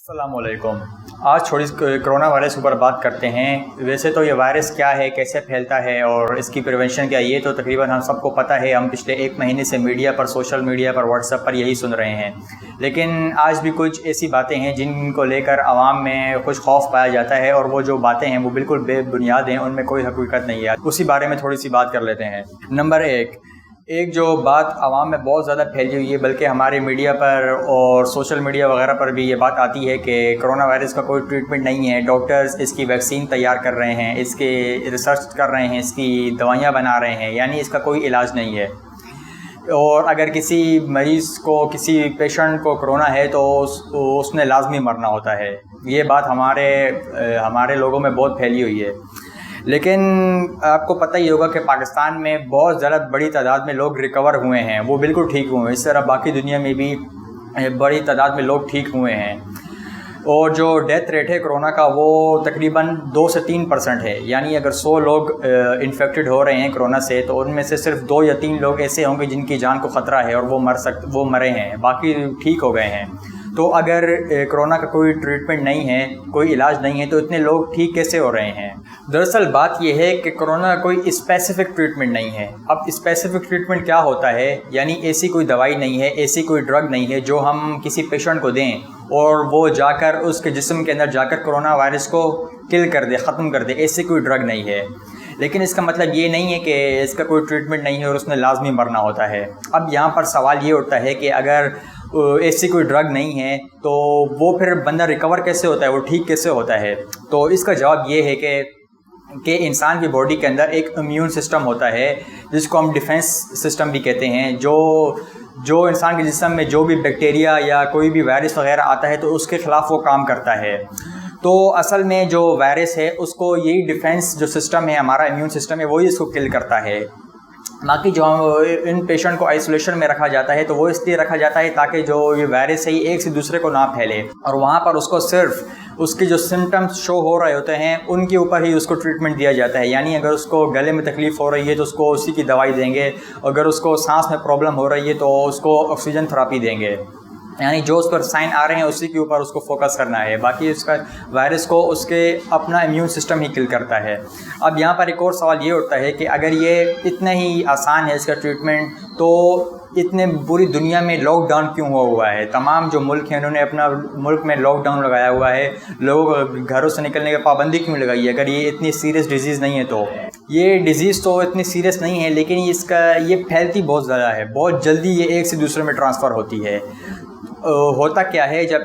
السلام علیکم۔ آج تھوڑی کرونا وائرس کے اوپر بات کرتے ہیں۔ ویسے تو یہ وائرس کیا ہے، کیسے پھیلتا ہے اور اس کی پریونشن کیا، یہ تو تقریباً ہم سب کو پتہ ہے۔ ہم پچھلے ایک مہینے سے میڈیا پر، سوشل میڈیا پر، واٹس ایپ پر یہی سن رہے ہیں، لیکن آج بھی کچھ ایسی باتیں ہیں جن کو لے کر عوام میں کچھ خوف پایا جاتا ہے، اور وہ جو باتیں ہیں وہ بالکل بے بنیاد ہیں، ان میں کوئی حقیقت نہیں ہے۔ اسی بارے میں تھوڑی سی بات کر لیتے ہیں۔ نمبر ایک جو بات عوام میں بہت زیادہ پھیلی ہوئی ہے، بلکہ ہمارے میڈیا پر اور سوشل میڈیا وغیرہ پر بھی یہ بات آتی ہے کہ کرونا وائرس کا کوئی ٹریٹمنٹ نہیں ہے، ڈاکٹرز اس کی ویکسین تیار کر رہے ہیں، اس کے ریسرچ کر رہے ہیں، اس کی دوائیاں بنا رہے ہیں، یعنی اس کا کوئی علاج نہیں ہے۔ اور اگر کسی مریض کو، کسی پیشنٹ کو کرونا ہے تو اس نے لازمی مرنا ہوتا ہے۔ یہ بات ہمارے لوگوں میں بہت پھیلی ہوئی ہے، لیکن آپ کو پتہ ہی ہوگا کہ پاکستان میں بہت زیادہ بڑی تعداد میں لوگ ریکور ہوئے ہیں، وہ بالکل ٹھیک ہوئے ہیں۔ اس طرح باقی دنیا میں بھی بڑی تعداد میں لوگ ٹھیک ہوئے ہیں، اور جو ڈیتھ ریٹ ہے کرونا کا وہ تقریباً 2 سے 3% ہے، یعنی اگر 100 لوگ انفیکٹڈ ہو رہے ہیں کرونا سے تو ان میں سے صرف 2 یا 3 لوگ ایسے ہوں گے جن کی جان کو خطرہ ہے اور وہ مرے ہیں، باقی ٹھیک ہو گئے ہیں۔ تو اگر کرونا کا کوئی ٹریٹمنٹ نہیں ہے، کوئی علاج نہیں ہے، تو اتنے لوگ ٹھیک کیسے ہو رہے ہیں؟ دراصل بات یہ ہے کہ کرونا کا کوئی اسپیسیفک ٹریٹمنٹ نہیں ہے۔ اب اسپیسیفک ٹریٹمنٹ کیا ہوتا ہے؟ یعنی ایسی کوئی دوائی نہیں ہے، ایسی کوئی ڈرگ نہیں ہے جو ہم کسی پیشنٹ کو دیں اور وہ جا کر اس کے جسم کے اندر جا کر کرونا وائرس کو کل کر دے، ختم کر دے۔ ایسی کوئی ڈرگ نہیں ہے، لیکن اس کا مطلب یہ نہیں ہے کہ اس کا کوئی ٹریٹمنٹ نہیں ہے اور اس نے لازمی مرنا ہوتا ہے۔ اب یہاں پر سوال یہ اٹھتا ہے کہ اگر ایسی کوئی ڈرگ نہیں ہے تو وہ پھر بندہ ریکور کیسے ہوتا ہے، وہ ٹھیک کیسے ہوتا ہے؟ تو اس کا جواب یہ ہے کہ انسان کی باڈی کے اندر ایک امیون سسٹم ہوتا ہے جس کو ہم ڈیفنس سسٹم بھی کہتے ہیں، جو انسان کے جسم میں جو بھی بیکٹیریا یا کوئی بھی وائرس وغیرہ آتا ہے تو اس کے خلاف وہ کام کرتا ہے۔ تو اصل میں جو وائرس ہے اس کو یہی ڈیفنس جو سسٹم ہے، ہمارا امیون سسٹم ہے، وہی اس کو کل کرتا ہے۔ باقی جو ان پیشنٹ کو آئسولیشن میں رکھا جاتا ہے تو وہ اس لیے رکھا جاتا ہے تاکہ جو یہ وائرس ہے یہ ایک سے دوسرے کو نہ پھیلے، اور وہاں پر اس کو صرف اس کے جو سمٹمز شو ہو رہے ہوتے ہیں ان کے اوپر ہی اس کو ٹریٹمنٹ دیا جاتا ہے۔ یعنی اگر اس کو گلے میں تکلیف ہو رہی ہے تو اس کو اسی کی دوائی دیں گے، اگر اس کو سانس میں پرابلم ہو رہی ہے تو اس کو آکسیجن تھراپی دیں گے، یعنی جو اس پر سائن آ رہے ہیں اسی کے اوپر اس کو فوکس کرنا ہے۔ باقی اس کا وائرس کو اس کے اپنا امیون سسٹم ہی کل کرتا ہے۔ اب یہاں پر ایک اور سوال یہ اٹھتا ہے کہ اگر یہ اتنا ہی آسان ہے اس کا ٹریٹمنٹ، تو اتنے پوری دنیا میں لاک ڈاؤن کیوں ہوا ہے؟ تمام جو ملک ہیں انہوں نے اپنا ملک میں لاک ڈاؤن لگایا ہوا ہے، لوگ گھروں سے نکلنے کی پابندی کیوں لگائی ہے؟ اگر یہ اتنی سیریس ڈیزیز نہیں ہے تو یہ ڈیزیز تو اتنی سیریس نہیں ہے، لیکن یہ پھیلتی بہت زیادہ ہے، بہت جلدی یہ ایک سے دوسرے میں ٹرانسفر ہوتی ہے۔ ہوتا کیا ہے، جب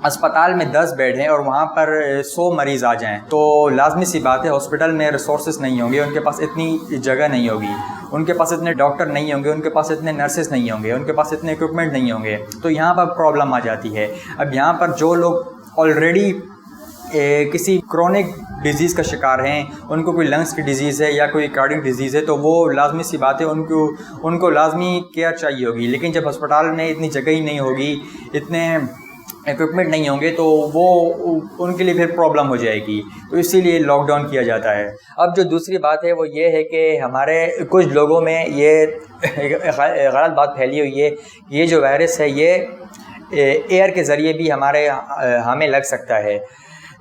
اسپتال میں 10 بیڈ ہیں اور وہاں پر 100 مریض آ جائیں تو لازمی سی بات ہے ہاسپٹل میں ریسورسز نہیں ہوں گے، ان کے پاس اتنی جگہ نہیں ہوگی، ان کے پاس اتنے ڈاکٹر نہیں ہوں گے، ان کے پاس اتنے نرسز نہیں ہوں گے، ان کے پاس اتنے اکوپمنٹ نہیں ہوں گے، تو یہاں پر پرابلم آ جاتی ہے۔ اب یہاں پر جو لوگ آلریڈی کسی کرونک ڈیزیز کا شکار ہیں، ان کو کوئی لنگس کی ڈیزیز ہے یا کوئی کارڈک ڈیزیز ہے، تو وہ لازمی سی بات ہے ان کو لازمی کیئر چاہیے ہوگی۔ لیکن جب ہسپتال میں اتنی جگہ ہی نہیں ہوگی، اتنے اکوپمنٹ نہیں ہوں گے، تو وہ ان کے لیے پھر پرابلم ہو جائے گی، تو اسی لیے لاک ڈاؤن کیا جاتا ہے۔ اب جو دوسری بات ہے وہ یہ ہے کہ ہمارے کچھ لوگوں میں یہ غلط بات پھیلی ہوئی ہے کہ یہ جو وائرس ہے یہ ایئر کے ذریعے بھی ہمیں لگ سکتا ہے۔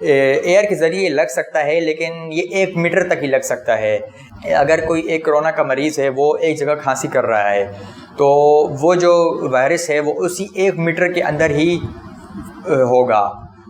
ایئر کے ذریعے لگ سکتا ہے، لیکن یہ 1 میٹر تک ہی لگ سکتا ہے۔ اگر کوئی ایک کرونا کا مریض ہے، وہ ایک جگہ کھانسی کر رہا ہے، تو وہ جو وائرس ہے وہ اسی 1 میٹر کے اندر ہی ہوگا،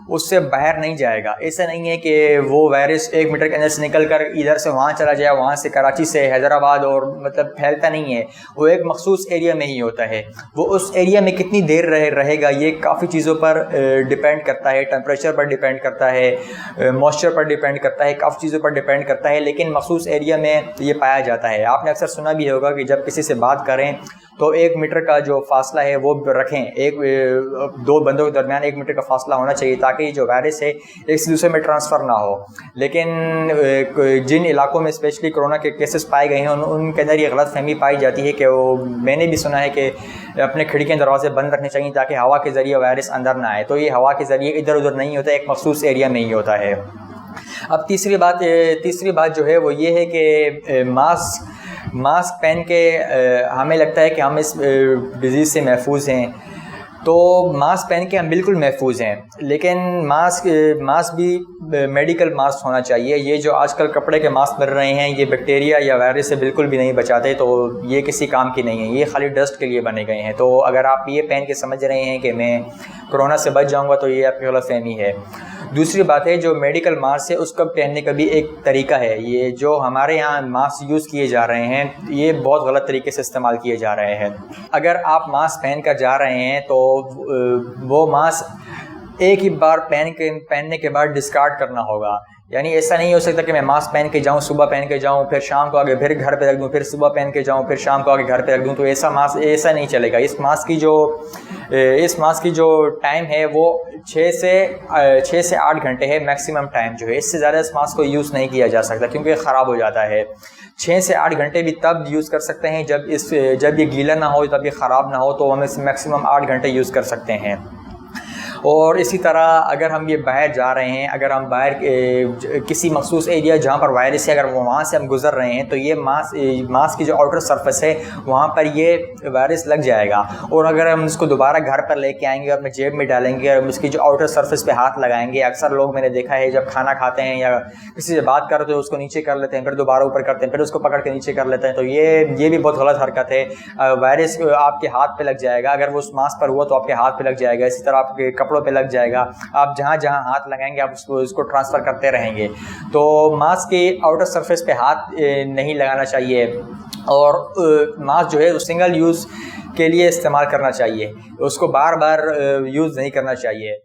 اس سے باہر نہیں جائے گا۔ ایسا نہیں ہے کہ وہ وائرس 1 میٹر کے اندر سے نکل کر ادھر سے وہاں چلا جائے، وہاں سے کراچی سے حیدرآباد، اور مطلب پھیلتا نہیں ہے، وہ ایک مخصوص ایریا میں ہی ہوتا ہے۔ وہ اس ایریا میں کتنی دیر رہے گا یہ کافی چیزوں پر ڈیپینڈ کرتا ہے، ٹیمپریچر پر ڈیپینڈ کرتا ہے، موئسچر پر ڈیپینڈ کرتا ہے، کافی چیزوں پر ڈیپینڈ کرتا ہے، لیکن مخصوص ایریا میں یہ پایا جاتا ہے۔ آپ نے اکثر سنا بھی ہوگا کہ جب کسی سے بات کریں تو 1 میٹر کا جو فاصلہ ہے وہ رکھیں، 2 بندوں کے درمیان 1 میٹر کا فاصلہ ہونا چاہیے تاکہ یہ جو وائرس ہے ایک سے دوسرے میں ٹرانسفر نہ ہو۔ لیکن جن علاقوں میں اسپیشلی کرونا کے کیسز پائے گئے ہیں ان کے اندر یہ غلط فہمی پائی جاتی ہے کہ میں نے بھی سنا ہے کہ اپنے کھڑکیاں دروازے بند رکھنے چاہیے تاکہ ہوا کے ذریعے وائرس اندر نہ آئے، تو یہ ہوا کے ذریعے ادھر ادھر نہیں ہوتا، ایک مخصوص ایریا میں ہی ہوتا ہے۔ اب تیسری بات جو ہے وہ یہ ہے کہ ماسک پہن کے ہمیں لگتا ہے کہ ہم اس ڈیزیز سے محفوظ ہیں، تو ماسک پہن کے ہم بالکل محفوظ ہیں، لیکن ماسک بھی میڈیکل ماسک ہونا چاہیے۔ یہ جو آج کل کپڑے کے ماسک بن رہے ہیں یہ بیکٹیریا یا وائرس سے بالکل بھی نہیں بچاتے، تو یہ کسی کام کی نہیں ہے، یہ خالی ڈسٹ کے لیے بنے گئے ہیں۔ تو اگر آپ یہ پہن کے سمجھ رہے ہیں کہ میں کرونا سے بچ جاؤں گا تو یہ آپ کی غلط فہمی ہے۔ دوسری بات ہے جو میڈیکل ماسک ہے اس کا پہننے کا بھی ایک طریقہ ہے۔ یہ جو ہمارے یہاں ماسک یوز کیے جا رہے ہیں یہ بہت غلط طریقے سے استعمال کیے جا رہے ہیں۔ اگر آپ ماسک پہن کر جا رہے ہیں تو وہ ماسک ایک ہی بار پہننے کے بعد ڈسکارڈ کرنا ہوگا۔ یعنی ایسا نہیں ہو سکتا کہ میں ماسک پہن کے جاؤں، صبح پہن کے جاؤں، پھر شام کو آگے پھر گھر پہ رکھ دوں، پھر صبح پہن کے جاؤں، پھر شام کو آگے گھر پہ رکھ دوں، تو ایسا نہیں چلے گا۔ اس ماسک کی جو ٹائم ہے وہ 6 سے 8 گھنٹے ہے میکسیمم ٹائم جو ہے، اس سے زیادہ اس ماسک کو یوز نہیں کیا جا سکتا کیونکہ خراب ہو جاتا ہے۔ 6 سے 8 گھنٹے بھی تب یوز کر سکتے ہیں جب یہ گیلا نہ ہو، تب یہ خراب نہ ہو، تو ہم اس میکسیمم 8 گھنٹے یوز کر سکتے ہیں۔ اور اسی طرح اگر ہم یہ باہر جا رہے ہیں، اگر ہم باہر کسی مخصوص ایریا جہاں پر وائرس ہے اگر وہاں سے ہم گزر رہے ہیں تو یہ ماسک کی جو آؤٹر سرفیس ہے وہاں پر یہ وائرس لگ جائے گا، اور اگر ہم اس کو دوبارہ گھر پر لے کے آئیں گے اور اپنے جیب میں ڈالیں گے اور اس کی جو آؤٹر سرفیس پہ ہاتھ لگائیں گے، اکثر لوگ میں نے دیکھا ہے جب کھانا کھاتے ہیں یا کسی سے بات کرتے ہیں اس کو نیچے کر لیتے ہیں، پھر دوبارہ اوپر کرتے ہیں، پھر اس کو پکڑ کے نیچے کر لیتے ہیں، تو یہ بھی بہت غلط حرکت ہے۔ وائرس آپ کے ہاتھ پہ لگ جائے گا، اگر وہ اس ماسک پر ہوا تو آپ کے ہاتھ پہ لگ جائے گا، اسی طرح آپ کے کپڑوں پہ لگ جائے گا، آپ جہاں جہاں ہاتھ لگائیں گے آپ اس کو ٹرانسفر کرتے رہیں گے۔ تو ماسک کے آؤٹر سرفیس پہ ہاتھ نہیں لگانا چاہیے، اور ماسک جو ہے وہ سنگل یوز کے لیے استعمال کرنا چاہیے، اس کو بار بار یوز نہیں کرنا چاہیے۔